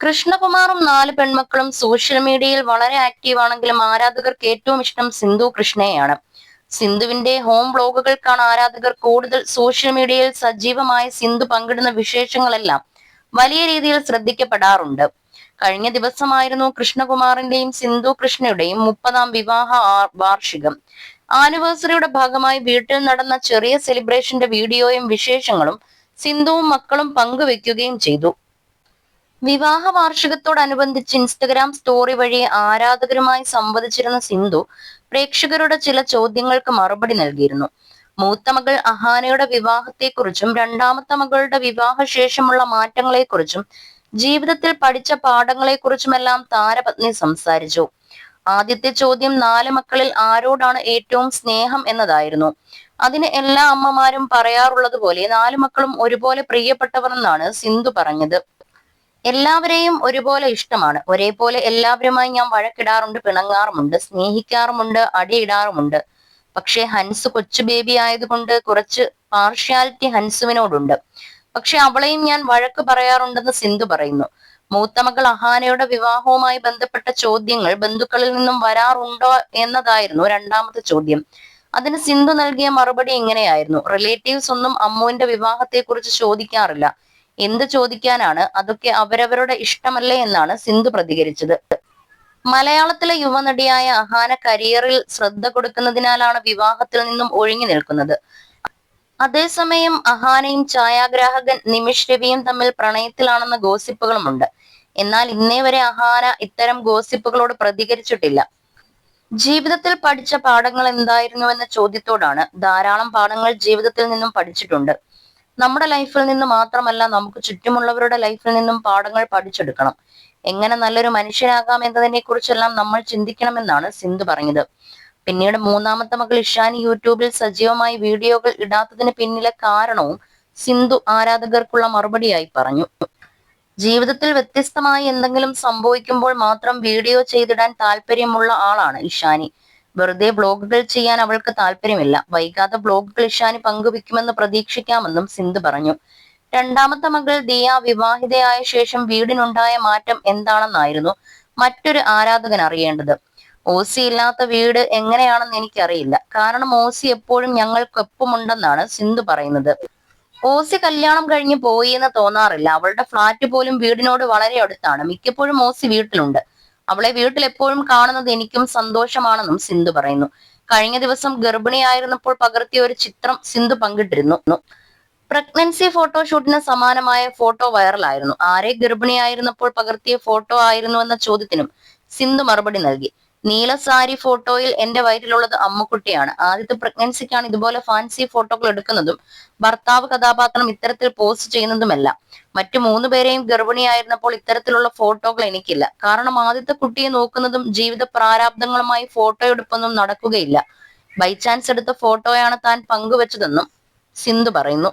കൃഷ്ണകുമാറും 4 പെൺമക്കളും സോഷ്യൽ മീഡിയയിൽ വളരെ ആക്റ്റീവ് ആണെങ്കിലും ആരാധകർക്ക് ഏറ്റവും ഇഷ്ടം സിന്ധു കൃഷ്ണയെയാണ്. സിന്ധുവിന്റെ ഹോം വ്ലോഗുകൾക്കാണ് ആരാധകർ കൂടുതൽ. സോഷ്യൽ മീഡിയയിൽ സജീവമായ സിന്ധു പങ്കിടുന്ന വിശേഷങ്ങളെല്ലാം വലിയ രീതിയിൽ ശ്രദ്ധിക്കപ്പെടാറുണ്ട്. കഴിഞ്ഞ ദിവസമായിരുന്നു കൃഷ്ണകുമാറിന്റെയും സിന്ധു കൃഷ്ണയുടെയും 30ാം വിവാഹ വാർഷികം. ആനിവേഴ്സറിയുടെ ഭാഗമായി വീട്ടിൽ നടന്ന ചെറിയ സെലിബ്രേഷന്റെ വീഡിയോയും വിശേഷങ്ങളും സിന്ധുവും മക്കളും പങ്കുവെക്കുകയും ചെയ്തു. വിവാഹ വാർഷികത്തോടനുബന്ധിച്ച് ഇൻസ്റ്റഗ്രാം സ്റ്റോറി വഴി ആരാധകരുമായി സംവദിച്ചിരുന്ന സിന്ധു പ്രേക്ഷകരുടെ ചില ചോദ്യങ്ങൾക്ക് മറുപടി നൽകിയിരുന്നു. മൂത്ത മകൾ അഹാനയുടെ വിവാഹത്തെക്കുറിച്ചും രണ്ടാമത്തെ മകളുടെ വിവാഹശേഷമുള്ള മാറ്റങ്ങളെക്കുറിച്ചും ജീവിതത്തിൽ പഠിച്ച പാഠങ്ങളെക്കുറിച്ചുമെല്ലാം താരപത്നി സംസാരിച്ചു. ആദ്യത്തെ ചോദ്യം 4 മക്കളിൽ ആരോടാണ് ഏറ്റവും സ്നേഹം എന്നതായിരുന്നു. അതിന് എല്ലാ അമ്മമാരും പറയാറുള്ളത് പോലെ 4 മക്കളും ഒരുപോലെ പ്രിയപ്പെട്ടവർ എന്നാണ് സിന്ധു പറഞ്ഞത്. എല്ലാവരെയും ഒരുപോലെ ഇഷ്ടമാണ്. ഒരേപോലെ എല്ലാവരുമായി ഞാൻ വഴക്കിടാറുണ്ട്, പിണങ്ങാറുമുണ്ട്, സ്നേഹിക്കാറുമുണ്ട്, അടിയിടാറുമുണ്ട്. പക്ഷേ ഹൻസ് കൊച്ചു ബേബി ആയതുകൊണ്ട് കുറച്ച് പാർഷ്യാലിറ്റി ഹൻസുവിനോടുണ്ട്. പക്ഷെ അവളെയും ഞാൻ വഴക്ക് പറയാറുണ്ടെന്ന് സിന്ധു പറയുന്നു. മൂത്ത മകൾ അഹാനയുടെ വിവാഹവുമായി ബന്ധപ്പെട്ട ചോദ്യങ്ങൾ ബന്ധുക്കളിൽ നിന്നും വരാറുണ്ടോ എന്നതായിരുന്നു രണ്ടാമത്തെ ചോദ്യം. അതിന് സിന്ധു നൽകിയ മറുപടി ഇങ്ങനെയായിരുന്നു: റിലേറ്റീവ്സ് ഒന്നും അമ്മുവിന്റെ വിവാഹത്തെ കുറിച്ച് ചോദിക്കാറില്ല. എന്ത് ചോദിക്കാനാണ്, അതൊക്കെ അവരവരുടെ ഇഷ്ടമല്ലേ എന്നാണ് സിന്ധു പ്രതികരിച്ചത്. മലയാളത്തിലെ യുവനടിയായ അഹാന കരിയറിൽ ശ്രദ്ധ കൊടുക്കുന്നതിനാലാണ് വിവാഹത്തിൽ നിന്നും ഒഴിഞ്ഞു നിൽക്കുന്നത്. അതേസമയം അഹാനയും ഛായാഗ്രാഹകൻ നിമിഷ് രവിയും തമ്മിൽ പ്രണയത്തിലാണെന്ന ഗോസിപ്പുകളുമുണ്ട്. എന്നാൽ ഇന്നേ വരെ അഹാന ഇത്തരം ഗോസിപ്പുകളോട് പ്രതികരിച്ചിട്ടില്ല. ജീവിതത്തിൽ പഠിച്ച പാഠങ്ങൾ എന്തായിരുന്നുവെന്ന ചോദ്യത്തോടാണ്, ധാരാളം പാഠങ്ങൾ ജീവിതത്തിൽ നിന്നും പഠിച്ചിട്ടുണ്ട്. നമ്മുടെ ലൈഫിൽ നിന്ന് മാത്രമല്ല, നമുക്ക് ചുറ്റുമുള്ളവരുടെ ലൈഫിൽ നിന്നും പാഠങ്ങൾ പഠിച്ചെടുക്കണം. എങ്ങനെ നല്ലൊരു മനുഷ്യനാകാം എന്നതിനെ കുറിച്ചെല്ലാം നമ്മൾ ചിന്തിക്കണമെന്നാണ് സിന്ധു പറഞ്ഞത്. പിന്നീട് മൂന്നാമത്തെ മകൾ ഇഷാനി യൂട്യൂബിൽ സജീവമായി വീഡിയോകൾ ഇടാത്തതിന് പിന്നിലെ കാരണവും സിന്ധു ആരാധകർക്കുള്ള മറുപടിയായി പറഞ്ഞു. ജീവിതത്തിൽ വ്യത്യസ്തമായി എന്തെങ്കിലും സംഭവിക്കുമ്പോൾ മാത്രം വീഡിയോ ചെയ്തിടാൻ താല്പര്യമുള്ള ആളാണ് ഇഷാനി. വെറുതെ വ്ലോഗുകൾ ചെയ്യാൻ അവൾക്ക് താല്പര്യമില്ല. വൈകാതെ വ്ലോഗുകൾ ഇഷാനി പങ്കുവെക്കുമെന്ന് പ്രതീക്ഷിക്കാമെന്നും സിന്ധു പറഞ്ഞു. രണ്ടാമത്തെ മകൾ ദിയ വിവാഹിതയായ ശേഷം വീടിനുണ്ടായ മാറ്റം എന്താണെന്നായിരുന്നു മറ്റൊരു ആരാധകൻ അറിയേണ്ടത്. ഓസി ഇല്ലാത്ത വീട് എങ്ങനെയാണെന്ന് എനിക്കറിയില്ല. കാരണം ഓസി എപ്പോഴും ഞങ്ങൾക്കൊപ്പമുണ്ടെന്നാണ് സിന്ധു പറയുന്നത്. ഓസി കല്യാണം കഴിഞ്ഞ് പോയി എന്ന് തോന്നാറില്ല. അവളുടെ ഫ്ളാറ്റ് പോലും വീടിനോട് വളരെ അടുത്താണ്. മിക്കപ്പോഴും ഓസി വീട്ടിലുണ്ട്. അവളെ വീട്ടിൽ എപ്പോഴും കാണുന്നത് എനിക്കും സന്തോഷമാണെന്നും സിന്ധു പറയുന്നു. കഴിഞ്ഞ ദിവസം ഗർഭിണിയായിരുന്നപ്പോൾ പകർത്തിയ ഒരു ചിത്രം സിന്ധു പങ്കിട്ടിരുന്നു. പ്രഗ്നൻസി ഫോട്ടോഷൂട്ടിന് സമാനമായ ഫോട്ടോ വൈറലായിരുന്നു. ആരെ ഗർഭിണിയായിരുന്നപ്പോൾ പകർത്തിയ ഫോട്ടോ ആയിരുന്നുവെന്ന ചോദ്യത്തിനും സിന്ധു മറുപടി നൽകി. നീല സാരി ഫോട്ടോയിൽ എന്റെ വയറ്റിലുള്ളത് അമ്മുക്കുട്ടിയാണ്. ആദ്യത്തെ പ്രഗ്നൻസിക്കാണ് ഇതുപോലെ ഫാൻസി ഫോട്ടോകൾ എടുക്കുന്നതും ഭർത്താവ് കഥാപാത്രം ഇത്തരത്തിൽ പോസ്റ്റ് ചെയ്യുന്നതുമെല്ലാം. മറ്റു 3 പേരെയും ഗർഭിണിയായിരുന്നപ്പോൾ ഇത്തരത്തിലുള്ള ഫോട്ടോകൾ എനിക്കില്ല. കാരണം ആദ്യത്തെ കുട്ടിയെ നോക്കുന്നതും ജീവിത പ്രാരാബ്ദങ്ങളുമായി ഫോട്ടോ എടുപ്പൊന്നും നടക്കുകയില്ല. ബൈ ചാൻസ് എടുത്ത ഫോട്ടോയാണ് താൻ പങ്കുവച്ചതെന്നും സിന്ധു പറയുന്നു.